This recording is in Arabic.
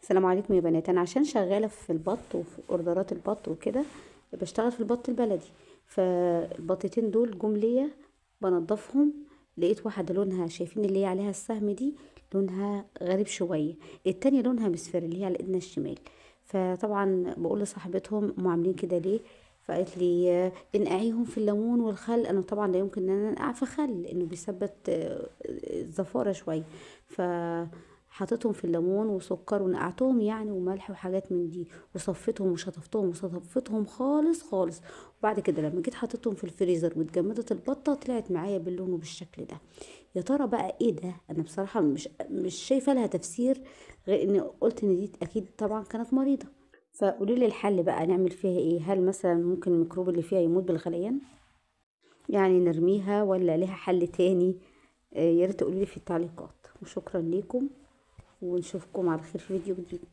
السلام عليكم يا بنات. انا عشان شغاله في البط وفي اوردرات البط وكده، بشتغل في البط البلدي. فالبطتين دول جم ليا بنضفهم، لقيت واحده لونها، شايفين اللي هي عليها السهم دي، لونها غريب شويه. التانية لونها مصفر اللي هي على ايدنا الشمال. فطبعا بقول لصاحبتهم هم عاملين كده ليه؟ فقالت لي انقعيهم في الليمون والخل. انا طبعا لا يمكن ان انا انقع في خل لانه بيثبت الزفاره شويه. ف حطيتهم في الليمون وسكر ونقعتهم يعني وملح وحاجات من دي، وصفيتهم وشطفتهم وصفيتهم خالص خالص. وبعد كده لما جيت حطيتهم في الفريزر واتجمدت البطه، طلعت معايا باللون وبالشكل ده. يا ترى بقى ايه ده؟ انا بصراحه مش شايفه لها تفسير، غير اني قلت ان دي اكيد طبعا كانت مريضه. فقولي لي الحل بقى، نعمل فيها ايه؟ هل مثلا ممكن الميكروب اللي فيها يموت بالغليان؟ يعني نرميها ولا لها حل تاني؟ يا ريت تقولي لي في التعليقات. وشكرا ليكم، ونشوفكم على خير في فيديو جديد.